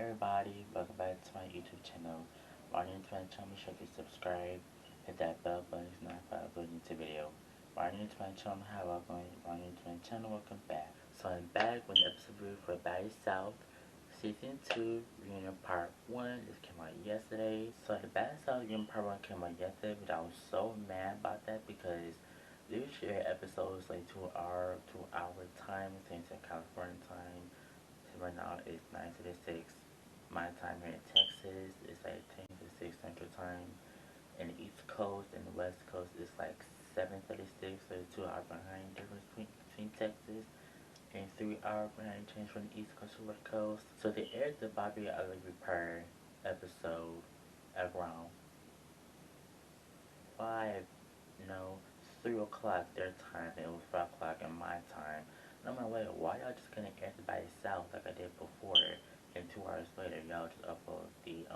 everybody, welcome back to my YouTube channel. My name is my channel, make sure to subscribe, hit that bell button if not for uploading to video. My name is my channel, how welcome, my name is my channel, welcome back. So I'm back with an episode review for Baddies South, Season 2, Reunion Part 1. This came out yesterday. So the Baddies South Reunion Part 1 came out yesterday, but I was so mad about that because usually episodes like 2 hour time, since in California time. Right now it's 9 to the 6. My time here in Texas is like 10 to 6 Central Time. In the East Coast and the West Coast it's like 7:36, so it's 2 hour behind difference between Texas and 3 hour behind change from the East Coast to West Coast. So they aired the Bobby Ugly Repair episode at around 5, no, 3 o'clock their time, and it was 5 o'clock in my time. And I'm like, wait, why y'all just gonna air it by itself like I did before? And 2 hours later, y'all just upload the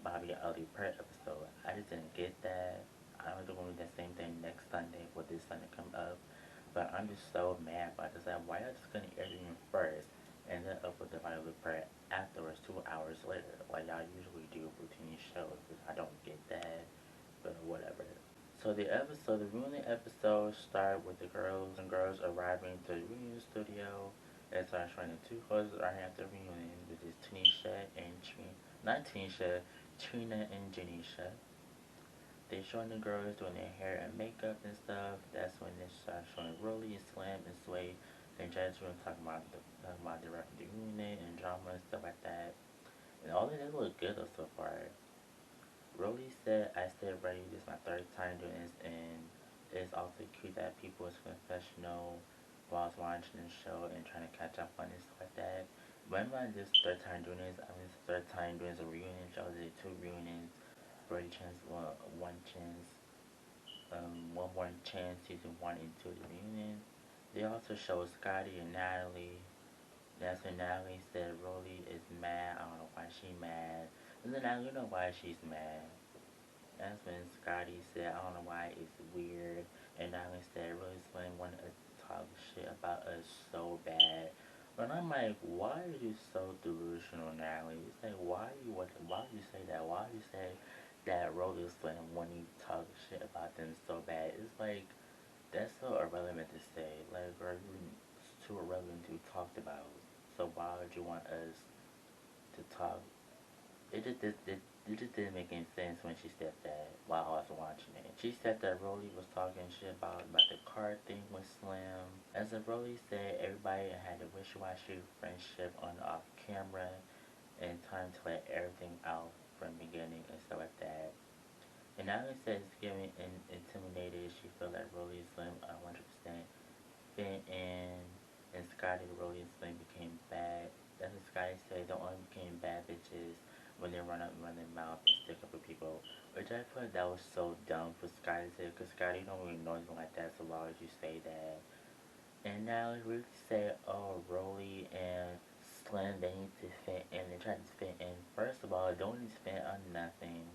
Bobby Ali Prayer episode. I just didn't get that. I know they're gonna do the same thing next Sunday for this Sunday come up. But I'm just so mad about this. Like, why y'all just gonna air it first and then upload the Bobby Ali Prayer afterwards 2 hours later, like y'all usually do routine shows? I don't get that, but whatever. So the reunion episode started with the girls arriving to the reunion studio. It starts showing the two girls are at the reunion, which is Tanisha and not Tanisha, Trina and Janisha. They showing the girls doing their hair and makeup and stuff. That's when they start showing Rolly and Slam and Sway and Jasmine talking about the reunion and drama and stuff like that. And all of that look good so far. Rolly said, I stayed ready. This is my third time doing this, and it's also cute that people is confessional while I was watching the show and trying to catch up on this stuff like that. But I'm not just third time doing this. I mean, it's the third time doing this a reunion show. They did 2 reunions. Brady Chance, one chance, one more chance, season 1 and 2 of the reunion. They also showed Scotty and Natalie. That's when Natalie said Rolly is mad. I don't know why she mad. And then Natalie, you know why she's mad. That's when Scotty said, I don't know why it's weird. And Natalie said, really Slim wanted to talk shit about us so bad. But I'm like, why are you so delusional, Natalie? It's like, why you say that? Why you say that Rolly Slim when you talk shit about them so bad? It's like, that's so irrelevant to say. Like, girl, it's too irrelevant to be talked about. So why would you want us to talk? It just didn't make any sense when she said that while I was watching it. She said that Rolly was talking shit about the car thing with Slim. As if Rolly said, everybody had a wishy-washy friendship on off camera and time to let everything out from the beginning and stuff like that. And now it says giving intimidated, she felt like Rolly and Slim 100% fit in, and Scotty, Rolly, and Slim became bad. That's what Scotty said, they only became bad bitches when they run up and run their mouth and stick up for people. Which I feel like that was so dumb for Scotty to say, because Scotty don't really know anything like that, so why would you say that? And now we say, oh, Rolly and Slim, they need to fit in. They try to fit in. First of all, don't need to fit on nothing.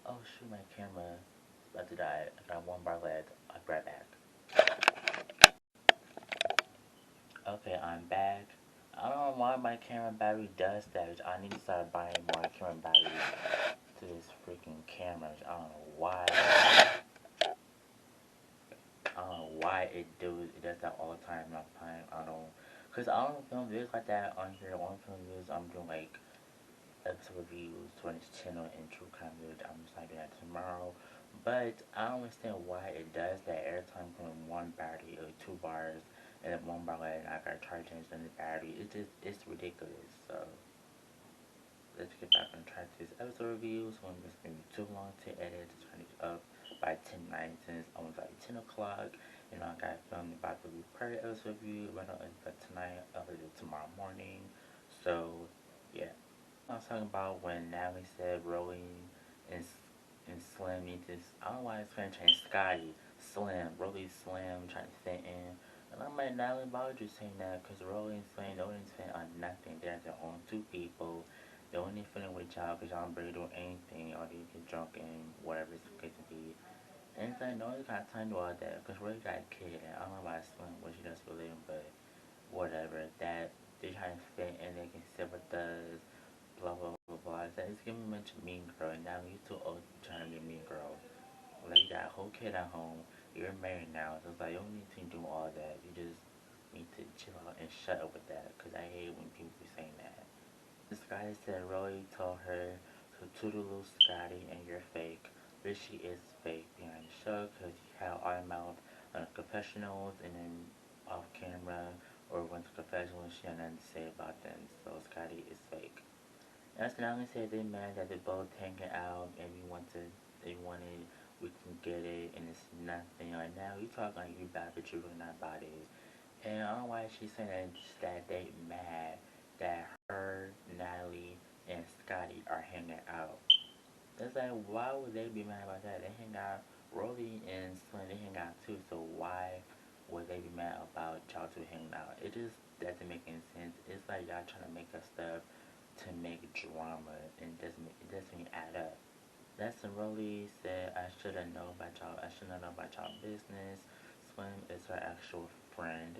Oh shoot, my camera is about to die. I got one bar left. I'll be right back. Okay, I'm back. I don't know why my camera battery does that. I need to start buying more camera batteries to this freaking camera. I don't know why. I don't know why it does that all the time. I don't. Cause I don't film videos like that on here. I don't film videos. I'm doing like episode reviews for this channel and true crime videos. I'm just like that tomorrow. But I don't understand why it does that every time I'm putting one battery or 2 bars and then one bar and I gotta charge it in the battery. It's ridiculous. So let's get back on track to this episode reviews. One is gonna be too long to edit. To turn it up by 10:09 since almost like 10 o'clock. You know, I got filmed about the repair episode review, but tonight, I'll do it tomorrow morning. So yeah. I was talking about when Natalie said Rolling and Slim need this. I don't know why it's trying to change Scotty, Slim, Rolly, Slim, trying to fit in. And I'm like, Natalie, why would you say that? Because Rolly and Slim don't need to fit on nothing. They're their own 2 people. They only feeling with y'all because y'all don't really do anything. Or they get drunk and whatever it's going to be. And it's like, no one's got time to all that. Because Rolly got a kid. And I don't know about Slim, what she does for a living, but whatever. That they trying to fit and they can sit with us. giving me much mean girl, and now you too old trying to be a mean girl. Like you got a whole kid at home, you're married now, so it's like you don't need to do all that. You just need to chill out and shut up with that, cause I hate when people be saying that. Scotty said Roy told her to toodaloo Scotty and you're fake, but she is fake behind the show because he had all her mouth on the confessionals and then off camera or went to confessionals she had nothing to say about them, so Scotty is fake. And so now they say they're mad that they're both hanging out and they wanted, we can get it and it's nothing. Like now you talk like you bad but you're really not bodies. And I don't know why she's saying that, just that they mad that her, Natalie, and Scotty are hanging out. It's like, why would they be mad about that? They hang out, Rolly and Slim, they hang out too, so why would they be mad about y'all two hanging out? It just doesn't make any sense. It's like y'all trying to make up stuff to make drama, and it doesn't even add up. That's when Rolly said, I should have known about y'all, I should have known about y'all business. Slim is her actual friend.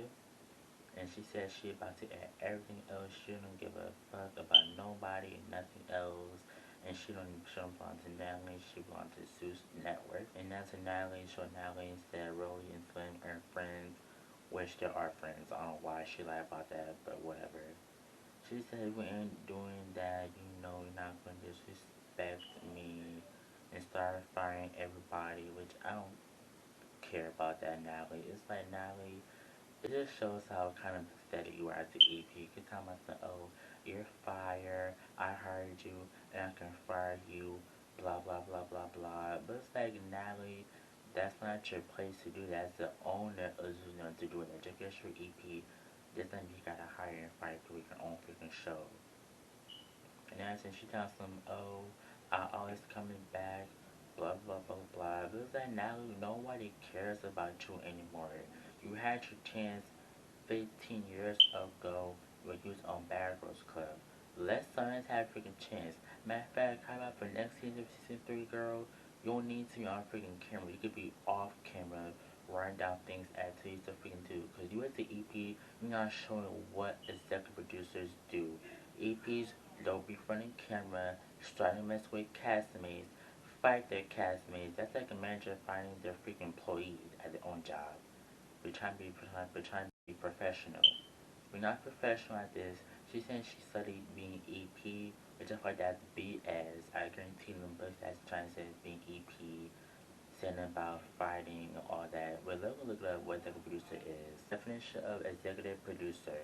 And she said she about to add everything else. She don't give a fuck about nobody, nothing else. And she don't belong to Natalie. She belongs to Zeus Network. And that's when Natalie showed Natalie said Rolly and Slim are friends, which they are friends. I don't know why she lied about that, but whatever. She said we ain't doing that. You're not gonna disrespect me and start firing everybody, which I don't care about that, Natalie. It's like Natalie, it just shows how kind of pathetic you are as the EP. You can tell myself, oh, you're fired, I hired you, and I can fire you, blah, blah, blah, blah, blah. But it's like, Natalie, that's not your place to do that. As the owner of Zuno to do that. Just get your EP. Doesn't mean you gotta hire and fire people with your own freaking show. And that's when she tells them, oh, I always coming back, blah, blah, blah, blah. But it's like, Natalie, nobody cares about you anymore. You had your chance 15 years ago when you was on Bad Girls Club. Let Science have a freaking chance. Matter of fact, how about for next season, season 3, girl? You don't need to be on freaking camera. You could be off camera, writing down things as to used to freaking do. Because you as the EP, you're not showing what executive producers do. EPs don't be fronting camera, starting to mess with castmates, fight their castmates. That's like a manager finding their freaking employees at their own job. We're trying to be professional. We're not professional at this. She said she studied being EP, which I thought that's BS. I guarantee them books that's trying to say being EP, saying about fighting and all that. But look up what executive producer is. Definition of executive producer.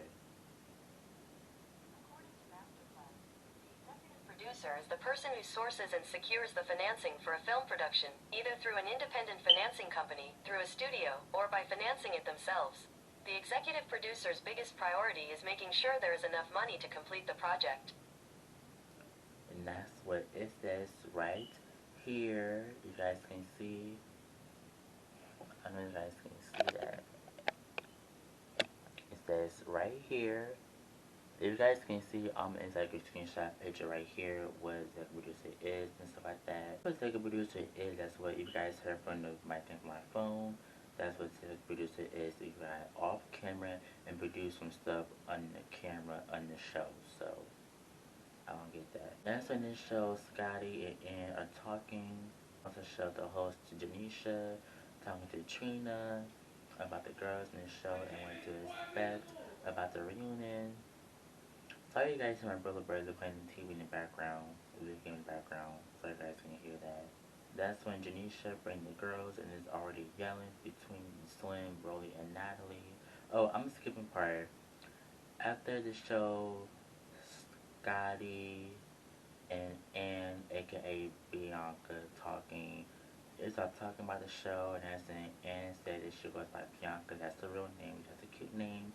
Producer is the person who sources and secures the financing for a film production, either through an independent financing company, through a studio, or by financing it themselves. The executive producer's biggest priority is making sure there is enough money to complete the project. And that's what it says right here. You guys can see. I know you guys can see that. It says right here. If you guys can see, it's like a screenshot picture right here what the producer is and stuff like that. What the producer is, that's what you guys heard from my thing from my phone. That's what the producer is. You got off camera and produce some stuff on the camera on the show. So I don't get that. That's when this show Scotty and Ann are talking. Also show the host Janisha talking to Trina about the girls in the show and what to expect about the reunion. So you guys hear my brother brothers playing the TV in the background, the game in the background, so you guys can hear that. That's when Janisha bring the girls and is already yelling between Slim, Rolly, and Natalie. Oh, I'm skipping part. After the show, Scotty and Ann, aka Bianca, talking. They start talking about the show, and that's when Ann said that she goes by Bianca. That's the real name. That's a cute name.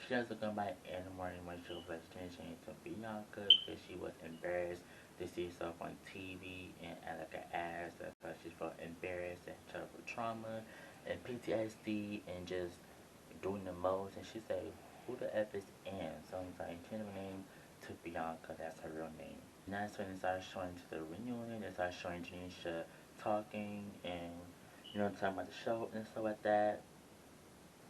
She doesn't go by anymore. She was like changing to Bianca because she was embarrassed to see herself on TV and act like an ass. That's why she felt embarrassed and had trauma and PTSD and just doing the most. And she said, "Who the F is Ann?" So I'm like, changing her name to Bianca. That's her real name. And that's when they started showing to the reunion. They started showing Janisha talking and talking about the show and stuff like that.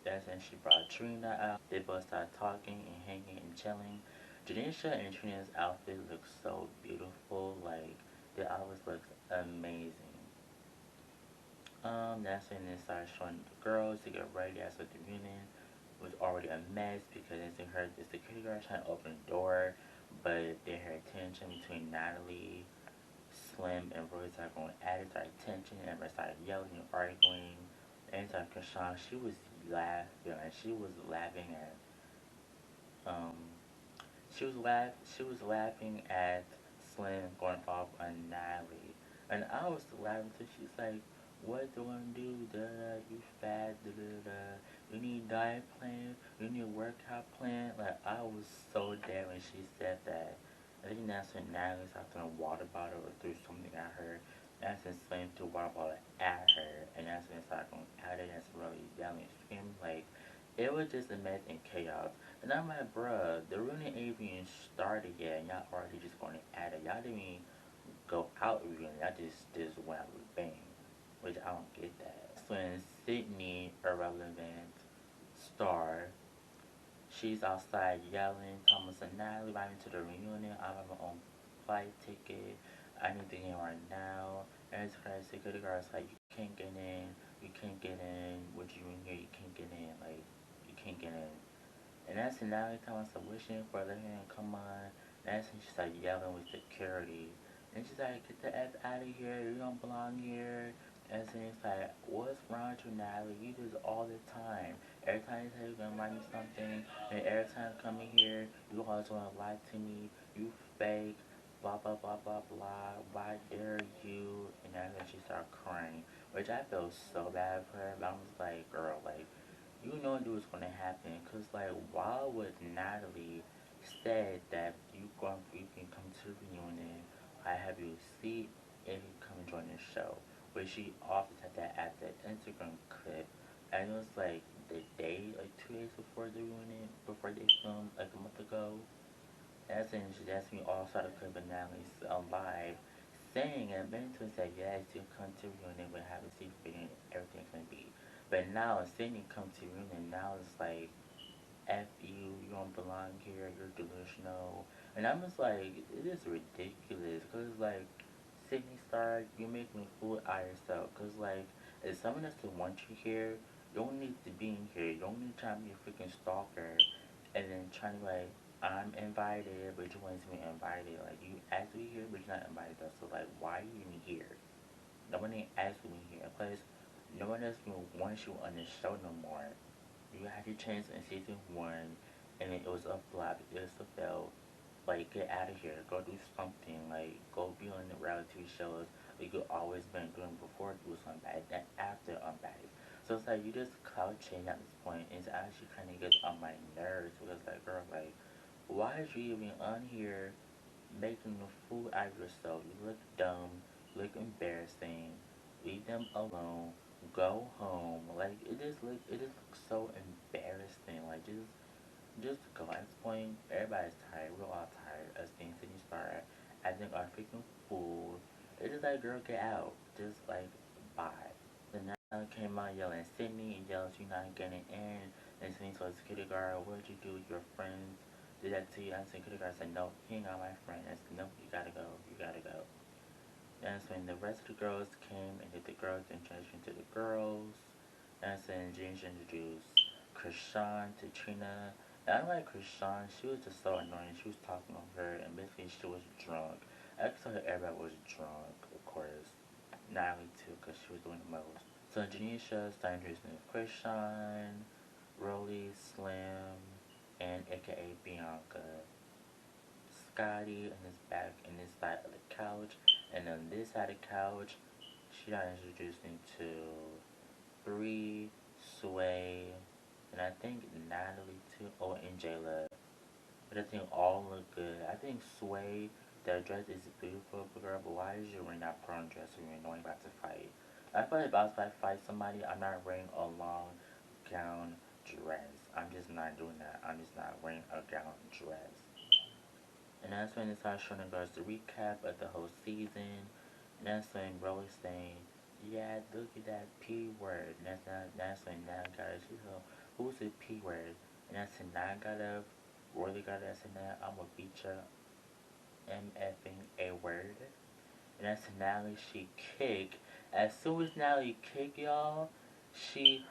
That's when she brought Trina out. They both started talking and hanging and chilling. Janisha and Trina's outfit looks so beautiful. Like, the outfit looks amazing. That's when they started showing the girls to get ready. That's what the reunion was already a mess because they heard the security guard trying to open the door, but they heard tension between Natalie, Slim, and Roy started going at it, started tension, and everybody started yelling and arguing. And so Krishan, she was laughing, and she was laughing at um she was laughing at Slim going off on Natalie. And I was laughing too. She's like, what do I do? Da da, you fat, da da da. You need diet plan, you need a workout plan. Like, I was so dead when she said that. I think that's when Natalie started throwing a water bottle or threw something at her. That's when Slim threw a water bottle at her. And that's when it started going at it. That's really yelling and screaming. Like, it was just a mess and chaos. And I'm like, bruh, the Rooney ain't even started yet, and y'all already just going at it. Y'all didn't even go out reunion. Y'all just went out with a bang, which I don't get that. So when Sydney, irrelevant star, she's outside yelling, Thomas and Natalie, buy me to the reunion. I have my own flight ticket. I need to get in right now. And it's crazy. Security guard's like, you can't get in. You can't get in. What you in here? You can't get in. Like, you can't get in. And that's now every time I start wishing for the hand, come on. And that's when she started yelling with security. And she's like, get the F out of here, you don't belong here. And then it's like, what's wrong with you, Natalie? You do this all the time. Every time you say you're gonna write me something, and every time I come in here, you always wanna lie to me, you fake, blah blah blah blah blah, why dare you? And that's when she started crying. Which I felt so bad for her, but I was like, girl, like, you know it was gonna happen. Cause like, why would Natalie said that you can come to the reunion, I have you a seat, and you come and join the show. But she often said that at the Instagram clip, and it was like the day, like 2 days before the reunion, before they filmed like a month ago. That's when all started clip of Natalie's live saying and Benton said yes, you come to reunion, we'll have a seat for you and everything's gonna be. But now Sydney come to reunion, now it's like F you, you don't belong here, you're delusional. And I'm just like, it is ridiculous. Because, like, Sydney Star, you're making a fool out of yourself. Because, like, if someone else doesn't want you here, you don't need to be in here. You don't need to try to be a freaking stalker. And then trying to, like, I'm invited, but you want to be invited. Like, you asked me here, but you're not invited us. So, like, why are you even here? No one ain't asking me here. Plus, no one else even wants you on the show no more. You had your chance in season one, and it was a flop. It was a fail. Like, get out of here. Go do something. Like, go be on the reality shows like you always been doing before you was on Baddies and after on Baddies. So it's like you just cloud chain at this point. And it's actually kind of gets on my nerves because, like, girl, like, why is you even on here making a fool out of yourself? You look dumb, look embarrassing. Leave them alone. Go home. Like, it just looks so embarrassing. Like, just go at this point. Everybody's tired. We're all tired of seeing Sydney Star acting our freaking fool. It's just like, girl, get out. Just like, bye. Then now came out yelling at Sydney and yells you not getting in. And Sydney told the security guard, what did you do with your friends? Did that to you? And the security guard said, no, he ain't not my friend. I said, no, you gotta go. You gotta go. That's when the rest of the girls came and did the girls introduction to the girls. That's when James introduced Krishan to Trina. And I like Krishan. She was just so annoying. She was talking over her and basically she was drunk. I could tell her everybody was drunk, of course. Natalie too, because she was doing the most. So Janisha started introducing Krishan, Rolly, Slim, and aka Bianca. Scotty and his back and this side of the couch. And on this side of the couch, she got introduced into Bree, Sway, and I think Natalie too. Oh, and Jayla. But I think all look good. I think Sway, that dress is beautiful, girl, but why is you wearing that prom dress when you're knowing about to fight? I feel like if I was about to fight somebody, I'm not wearing a long gown dress. I'm just not doing that. I'm just not wearing a gown dress. And that's when it starts showing us the recap of the whole season. And that's when Rose saying, yeah, look at that P word. And that's when now got she's like, who's the P word? And that's when now got up. really got us in that, I'm gonna beat ya MFing a word. And that's Natalie. She kicked. As soon as Natalie kicked, y'all,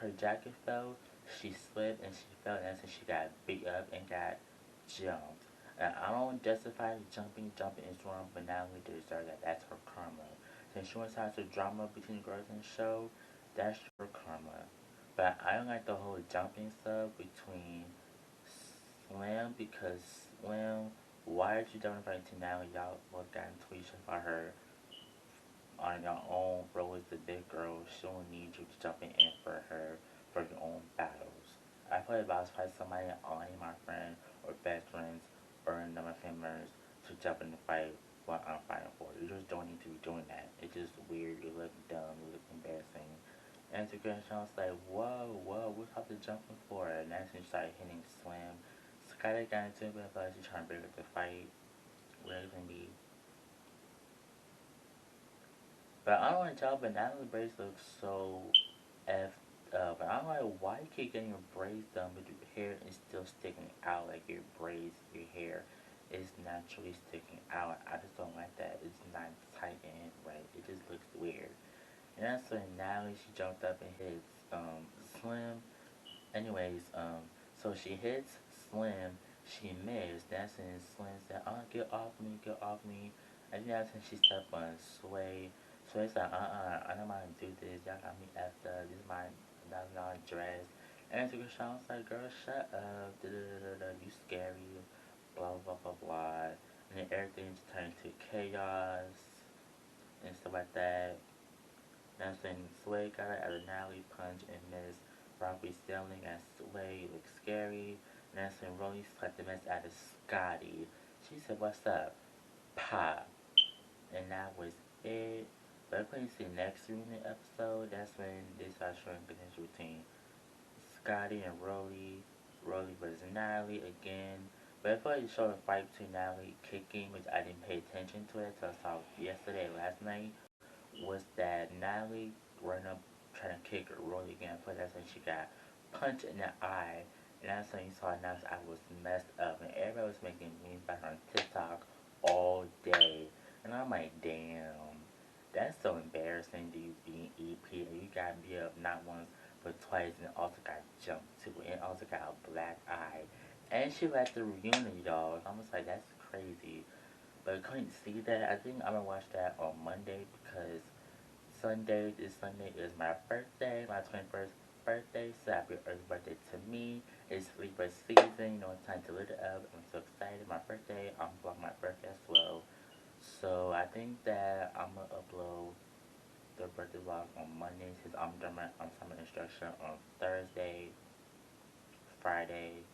her jacket fell. She slipped and she fell, and so she got beat up and got jumped. And I don't justify jumping is wrong, but Natalie deserves that. That's her karma. Since she wants to have some drama between the girls in the show, that's her karma. But I don't like the whole jumping stuff between Slim, because Slim, why did you jumping right to Natalie? Y'all both got into each other for her on your own, bro, is the big girl. She don't need you to jump in for her for your own battles. I feel like if I was fighting somebody, or any of my friends or best friends or any of my family members to jump in the fight what I'm fighting for. You just don't need to be doing that. It's just weird. You look dumb. You look embarrassing. And to get I was like, whoa, what's up to jumping for? And that's when she started hitting Slam. Skyler got into it, but I feel like she's trying to break up the fight. Whatever it can be. But I don't want to tell, but Natalie braids look so effed up. And I'm like, why you keep getting your braids done, but your hair is still sticking out? Like your braids, your hair is naturally sticking out. I just don't like that. It's not tightened right. It just looks weird. And that's when Natalie, she jumped up and hit Slim. Anyways, so she hits Slim. She missed. That's when Slim said, "Oh, get off me, get off me." And that's when she stepped on Sway. Sway's like, I don't want to do this. Y'all got me effed up. This is my not dress. And so Sean was like, "Girl, shut up. Da da da da da. You scary. Blah blah blah blah." And then everything just turned to chaos and stuff like that. That's when Sway got her at a Natalie punch and Miss Robbie stealing as Sway looked scary. And that's when Rolly slapped the mess out of Scotty. She said, "What's up?" Pop. And that was it. But I couldn't see the next reunion episode. That's when they started showing potential between Scotty and Rolly. Rolly versus Natalie again. But I feel like it showed a fight between Natalie kicking, which I didn't pay attention to it until I saw yesterday, last night. Was that Natalie ran up trying to kick Rolly again, but that's when she got punched in the eye. And that's when you saw Natalie eye was messed up. And everybody was making memes about her on TikTok all day. And I'm like, damn, that's so embarrassing to you being EP. And you got beat up not once but twice, and also got jumped too, and also got a black eye. And she left the reunion, y'all. And I was like, that's crazy. But I couldn't see that. I think I'm gonna watch that on Monday because this Sunday is my birthday, my 21st birthday. So happy early birthday to me. It's Libra season, you know, it's time to live it up. I'm so excited. My birthday, I'm vlogging my birthday as well. So I think that I'm gonna upload the birthday vlog on Monday since I'm done my summer instruction on Thursday, Friday,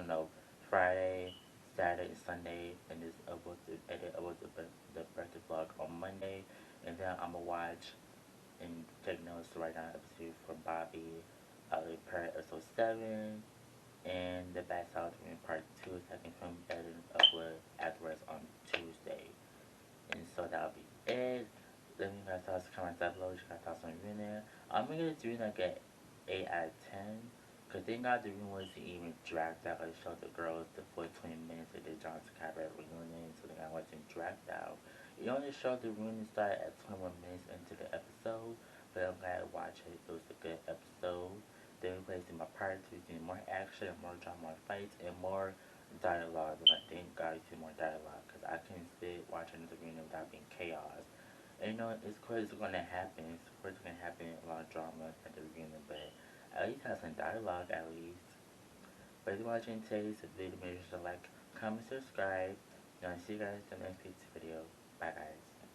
no, Friday, Saturday, Sunday, and just upload the birthday vlog on Monday, and then I'm gonna watch and take notes to write down an episode for Bobby, per episode 7, and the Bad South in part 2, so I can film edit and upload afterwards on Tuesday. And so that'll be it. Let me know your thoughts, comments down below. What you guys thoughts on the reunion? I'm gonna get this reunion like an 8 out of 10. Because they got the reunion wasn't even dragged out. They showed the girls the full 20 minutes of the Johnson Cabaret reunion. So they got wasn't dragged out. It only showed the reunion started at 21 minutes into the episode. But I'm glad to watch it. It was a good episode. They replaced my part 2, seeing more action, more drama, more fights, and more dialogue. But I think God see more dialogue. Because I couldn't sit watching the reunion without being chaos. And you know, it's crazy it's gonna happen. It's crazy it's gonna happen, a lot of drama at the beginning, but at least have some dialogue at least. But if you're watching today's video, make sure to like, comment, subscribe. And I'll see you guys in the next video. Bye guys.